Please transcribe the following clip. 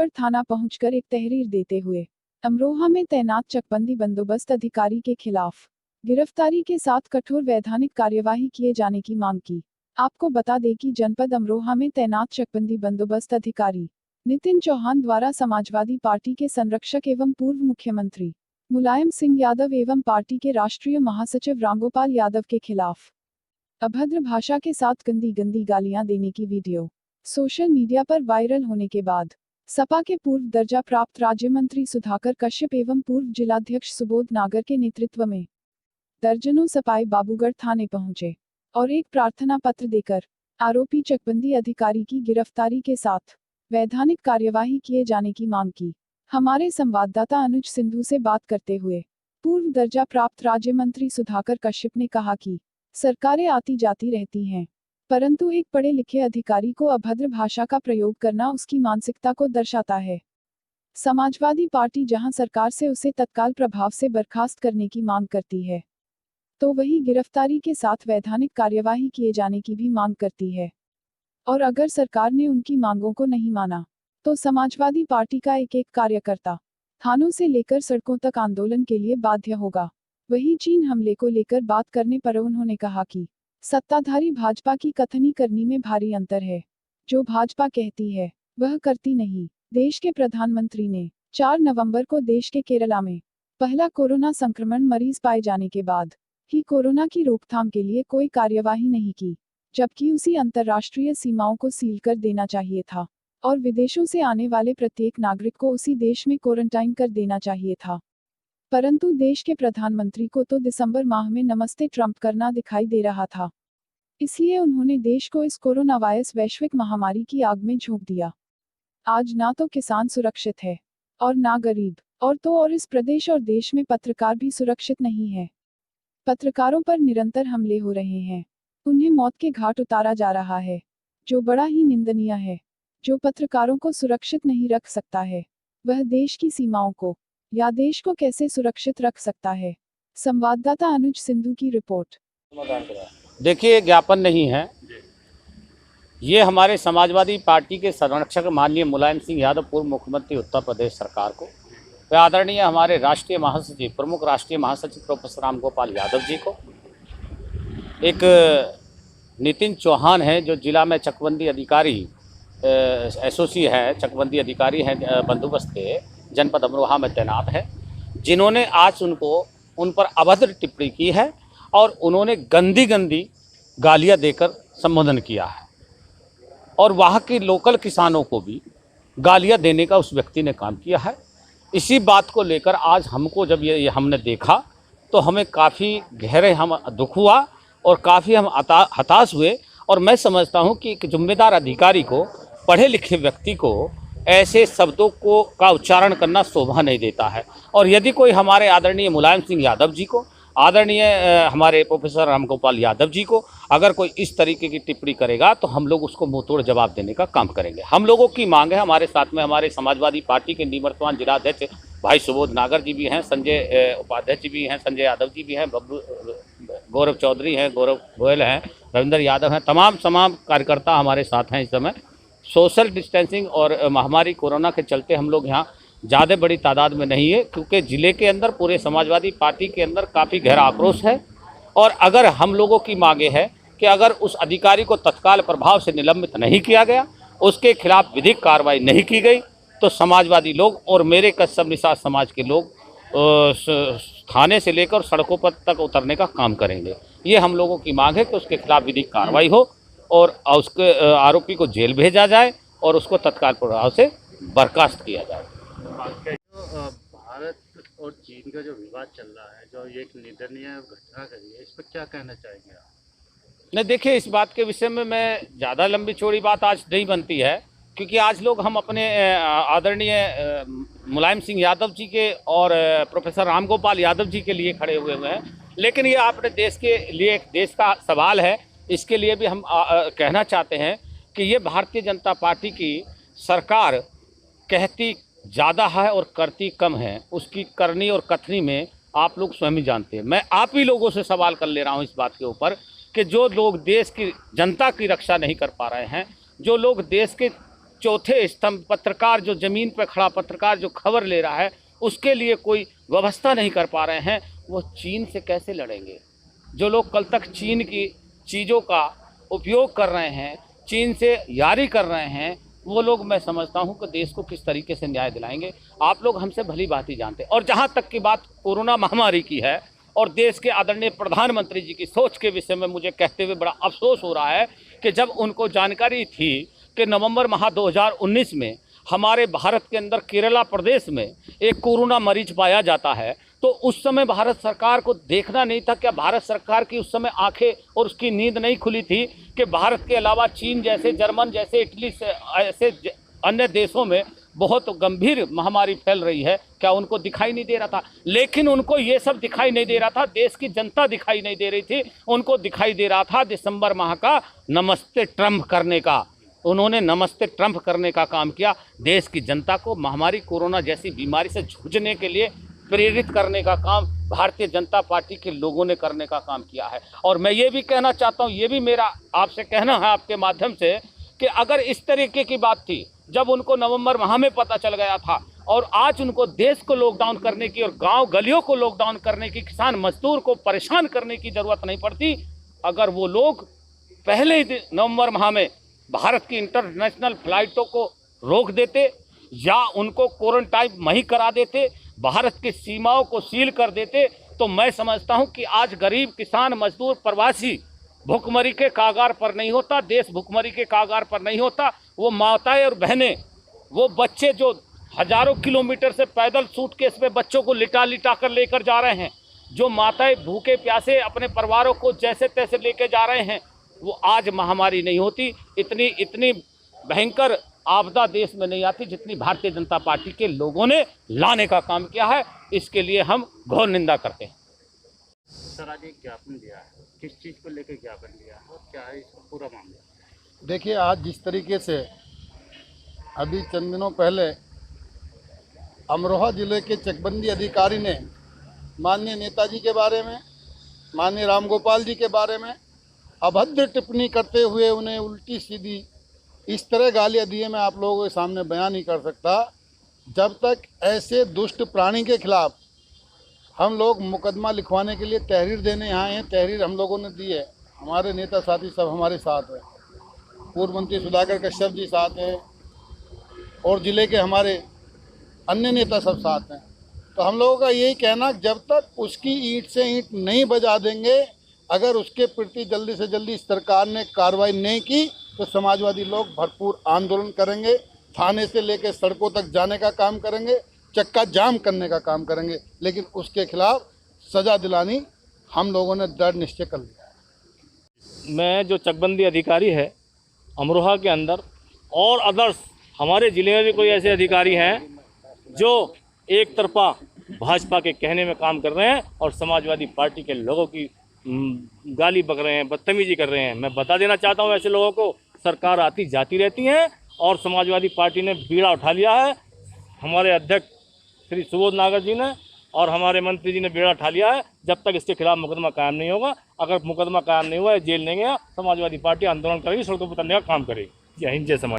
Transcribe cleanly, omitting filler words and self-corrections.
बाबूगढ़ थाना पहुंचकर एक तहरीर देते हुए अमरोहा में तैनात चकबंदी बंदोबस्त अधिकारी के खिलाफ गिरफ्तारी के साथ कठोर वैधानिक कार्यवाही किए जाने की मांग की। आपको बता दें कि जनपद अमरोहा में तैनात चकबंदी बंदोबस्त अधिकारी नितिन चौहान द्वारा समाजवादी पार्टी के संरक्षक एवं पूर्व मुख्यमंत्री मुलायम सिंह यादव एवं पार्टी के राष्ट्रीय महासचिव रामगोपाल यादव के खिलाफ अभद्र भाषा के साथ गंदी गालियां देने की वीडियो सोशल मीडिया पर वायरल होने के बाद सपा के पूर्व दर्जा प्राप्त राज्य मंत्री सुधाकर कश्यप एवं पूर्व जिलाध्यक्ष सुबोध नागर के नेतृत्व में दर्जनों सपाई बाबूगढ़ थाने पहुंचे और एक प्रार्थना पत्र देकर आरोपी चकबंदी अधिकारी की गिरफ्तारी के साथ वैधानिक कार्यवाही किए जाने की मांग की। हमारे संवाददाता अनुज सिंधु से बात करते हुए पूर्व दर्जा प्राप्त राज्य मंत्री सुधाकर कश्यप ने कहा कि सरकारें आती जाती रहती हैं, परंतु एक पढ़े लिखे अधिकारी को अभद्र भाषा का प्रयोग करना उसकी मानसिकता को दर्शाता है। समाजवादी पार्टी जहां सरकार से उसे तत्काल प्रभाव से बर्खास्त करने की मांग करती है, तो वही गिरफ्तारी के साथ वैधानिक कार्यवाही किए जाने की भी मांग करती है। और अगर सरकार ने उनकी मांगों को नहीं माना तो समाजवादी पार्टी का एक एक कार्यकर्ता थानों से लेकर सड़कों तक आंदोलन के लिए बाध्य होगा। वहीं चीन हमले को लेकर बात करने पर उन्होंने कहा कि सत्ताधारी भाजपा की कथनी करनी में भारी अंतर है। जो भाजपा कहती है वह करती नहीं। देश के प्रधानमंत्री ने 4 नवंबर को देश के केरला में पहला कोरोना संक्रमण मरीज पाए जाने के बाद ही कोरोना की रोकथाम के लिए कोई कार्यवाही नहीं की, जबकि उसी अंतर्राष्ट्रीय सीमाओं को सील कर देना चाहिए था और विदेशों से आने वाले प्रत्येक नागरिक को उसी देश में क्वारंटाइन कर देना चाहिए था। परंतु देश के प्रधानमंत्री को तो दिसंबर माह में नमस्ते ट्रंप करना दिखाई दे रहा था। इसलिए उन्होंने देश को इस कोरोना वायरस वैश्विक महामारी की आग में झोंक दिया। आज ना तो किसान सुरक्षित है और ना गरीब, और इस प्रदेश और देश में पत्रकार भी सुरक्षित नहीं है। पत्रकारों पर निरंतर हमले हो रहे हैं, उन्हें मौत के घाट उतारा जा रहा है, जो बड़ा ही निंदनीय है। जो पत्रकारों को सुरक्षित नहीं रख सकता है, वह देश की सीमाओं को या देश को कैसे सुरक्षित रख सकता है। संवाददाता अनुज सिंधु की रिपोर्ट। देखिए, ज्ञापन नहीं है, ये हमारे समाजवादी पार्टी के संरक्षक माननीय मुलायम सिंह यादव पूर्व मुख्यमंत्री उत्तर प्रदेश सरकार को, वे आदरणीय हमारे राष्ट्रीय महासचिव प्रमुख राष्ट्रीय महासचिव प्रोफेसर रामगोपाल यादव जी को, एक नितिन चौहान है जो जिला में चकबंदी अधिकारी एसओसी है, चकबंदी अधिकारी हैं बंदोबस्त के जनपद अमरोहा में तैनात है, जिन्होंने आज उन पर अभद्र टिप्पणी की है और उन्होंने गंदी गालियां देकर संबोधन किया है और वहाँ के लोकल किसानों को भी गालियां देने का उस व्यक्ति ने काम किया है। इसी बात को लेकर आज हमको जब ये हमने देखा तो हमें काफ़ी गहरे हम दुख हुआ और काफ़ी हम हताश हुए। और मैं समझता हूँ कि एक जिम्मेदार अधिकारी को, पढ़े लिखे व्यक्ति को ऐसे शब्दों का उच्चारण करना शोभा नहीं देता है। और यदि कोई हमारे आदरणीय मुलायम सिंह यादव जी को, आदरणीय हमारे प्रोफेसर रामगोपाल यादव जी को अगर कोई इस तरीके की टिप्पणी करेगा तो हम लोग उसको मुंह तोड़ जवाब देने का काम करेंगे। हम लोगों की मांग है, हमारे साथ में हमारे समाजवादी पार्टी के निवर्तमान जिलाध्यक्ष भाई सुबोध नागर जी भी हैं, संजय उपाध्यक्ष भी हैं, संजय यादव जी भी हैं, गौरव चौधरी हैं, गौरव गोयल हैं, रविंदर यादव हैं, तमाम कार्यकर्ता हमारे साथ हैं। इस समय सोशल डिस्टेंसिंग और महामारी कोरोना के चलते हम लोग यहाँ ज़्यादा बड़ी तादाद में नहीं है, क्योंकि ज़िले के अंदर पूरे समाजवादी पार्टी के अंदर काफ़ी गहरा आक्रोश है। और अगर हम लोगों की मांगे है कि अगर उस अधिकारी को तत्काल प्रभाव से निलंबित नहीं किया गया, उसके खिलाफ विधिक कार्रवाई नहीं की गई, तो समाजवादी लोग और मेरे कस्बा निषाद समाज के लोग थाने से लेकर सड़कों पर तक उतरने का काम करेंगे। ये हम लोगों की मांग है कि उसके खिलाफ विधिक कार्रवाई हो और उसके आरोपी को जेल भेजा जाए और उसको तत्काल प्रभाव से बर्खास्त किया जाए। भारत और चीन का जो विवाद चल रहा है, जो एक निंदनीय घटना करी है, इस पर क्या कहना चाहेंगे आप? नहीं, देखिए, इस बात के विषय में मैं ज़्यादा लंबी चौड़ी बात आज नहीं बनती है, क्योंकि आज लोग हम अपने आदरणीय मुलायम सिंह यादव जी के और प्रोफेसर रामगोपाल यादव जी के लिए खड़े हुए हैं। लेकिन ये आपने देश के लिए, एक देश का सवाल है, इसके लिए भी हम कहना चाहते हैं कि ये भारतीय जनता पार्टी की सरकार कहती ज़्यादा है और करती कम है। उसकी करनी और कथनी में आप लोग स्वयं ही जानते हैं। मैं आप ही लोगों से सवाल कर ले रहा हूं इस बात के ऊपर कि जो लोग देश की जनता की रक्षा नहीं कर पा रहे हैं, जो लोग देश के चौथे स्तंभ पत्रकार, जो ज़मीन पर खड़ा पत्रकार जो खबर ले रहा है, उसके लिए कोई व्यवस्था नहीं कर पा रहे हैं, वो चीन से कैसे लड़ेंगे? जो लोग कल तक चीन की चीज़ों का उपयोग कर रहे हैं, चीन से यारी कर रहे हैं, वो लोग मैं समझता हूं कि देश को किस तरीके से न्याय दिलाएंगे। आप लोग हमसे भली बात ही जानते हैं। और जहां तक की बात कोरोना महामारी की है और देश के आदरणीय प्रधानमंत्री जी की सोच के विषय में, मुझे कहते हुए बड़ा अफसोस हो रहा है कि जब उनको जानकारी थी कि नवंबर माह 2019 में हमारे भारत के अंदर केरला प्रदेश में एक कोरोना मरीज पाया जाता है, तो उस समय भारत सरकार को देखना नहीं था? क्या भारत सरकार की उस समय आंखें और उसकी नींद नहीं खुली थी कि भारत के अलावा चीन जैसे, जर्मन जैसे, इटली से ऐसे अन्य देशों में बहुत गंभीर महामारी फैल रही है? क्या उनको दिखाई नहीं दे रहा था? लेकिन उनको ये सब दिखाई नहीं दे रहा था, देश की जनता दिखाई नहीं दे रही थी, उनको दिखाई दे रहा था दिसंबर माह का नमस्ते ट्रम्प करने का। उन्होंने नमस्ते ट्रम्प करने का काम किया, देश की जनता को महामारी कोरोना जैसी बीमारी से जूझने के लिए प्रेरित करने का काम भारतीय जनता पार्टी के लोगों ने करने का काम किया है। और मैं ये भी कहना चाहता हूँ, ये भी मेरा आपसे कहना है आपके माध्यम से, कि अगर इस तरीके की बात थी जब उनको नवंबर माह में पता चल गया था, और आज उनको देश को लॉकडाउन करने की और गांव गलियों को लॉकडाउन करने की, किसान मजदूर को परेशान करने की ज़रूरत नहीं पड़ती। अगर वो लोग पहले ही नवंबर माह में भारत की इंटरनेशनल फ्लाइटों को रोक देते या उनको क्वारंटाइन वहीं करा देते, भारत की सीमाओं को सील कर देते, तो मैं समझता हूं कि आज गरीब किसान मजदूर प्रवासी भुखमरी के कागार पर नहीं होता, देश भुखमरी के कागार पर नहीं होता। वो माताएं और बहनें, वो बच्चे जो हजारों किलोमीटर से पैदल सूटकेस में बच्चों को लिटा लिटा कर लेकर जा रहे हैं, जो माताएं भूखे प्यासे अपने परिवारों को जैसे तैसे लेके जा रहे हैं, वो आज महामारी नहीं होती, इतनी भयंकर आपदा देश में नहीं आती जितनी भारतीय जनता पार्टी के लोगों ने लाने का काम किया है। इसके लिए हम घोर निंदा करते हैं। सर, आज एक ज्ञापन दिया है, किस चीज़ को लेकर ज्ञापन दिया है और क्या है इसका पूरा मामला? देखिए, आज जिस तरीके से अभी चंद दिनों पहले अमरोहा जिले के चकबंदी अधिकारी ने माननीय नेताजी के बारे में, माननीय रामगोपाल जी के बारे में अभद्र टिप्पणी करते हुए उन्हें उल्टी सीधी इस तरह गालियाँ दिए, मैं आप लोगों के सामने बयान नहीं कर सकता। जब तक ऐसे दुष्ट प्राणी के खिलाफ हम लोग मुकदमा लिखवाने के लिए तहरीर देने यहाँ आए हैं, तहरीर हम लोगों ने दी है, हमारे नेता साथी सब हमारे साथ हैं, पूर्व मंत्री सुधाकर कश्यप जी साथ हैं और ज़िले के हमारे अन्य नेता सब साथ हैं। तो हम लोगों का यही कहना, जब तक उसकी ईंट से ईंट नहीं बजा देंगे, अगर उसके प्रति जल्दी से जल्दी सरकार ने कार्रवाई नहीं की, तो समाजवादी लोग भरपूर आंदोलन करेंगे, थाने से लेकर सड़कों तक जाने का काम करेंगे, चक्का जाम करने का काम करेंगे, लेकिन उसके खिलाफ सज़ा दिलानी हम लोगों ने दृढ़ निश्चय कर लिया है। मैं जो चकबंदी अधिकारी है अमरोहा के अंदर और अदर्स हमारे ज़िले में भी कोई ऐसे अधिकारी हैं जो एक तरफा भाजपा के कहने में काम कर रहे हैं और समाजवादी पार्टी के लोगों की गाली बक रहे हैं, बदतमीजी कर रहे हैं। मैं बता देना चाहता हूं, ऐसे लोगों को सरकार आती जाती रहती है और समाजवादी पार्टी ने बीड़ा उठा लिया है। हमारे अध्यक्ष श्री सुबोध नागर जी ने और हमारे मंत्री जी ने बीड़ा उठा लिया है। जब तक इसके खिलाफ मुकदमा कायम नहीं होगा, अगर मुकदमा कायम नहीं हुआ, जेल नहीं गया, समाजवादी पार्टी आंदोलन करेगी, सड़कों पर उतरने का काम करेगी। जय हिंद, जय समाज।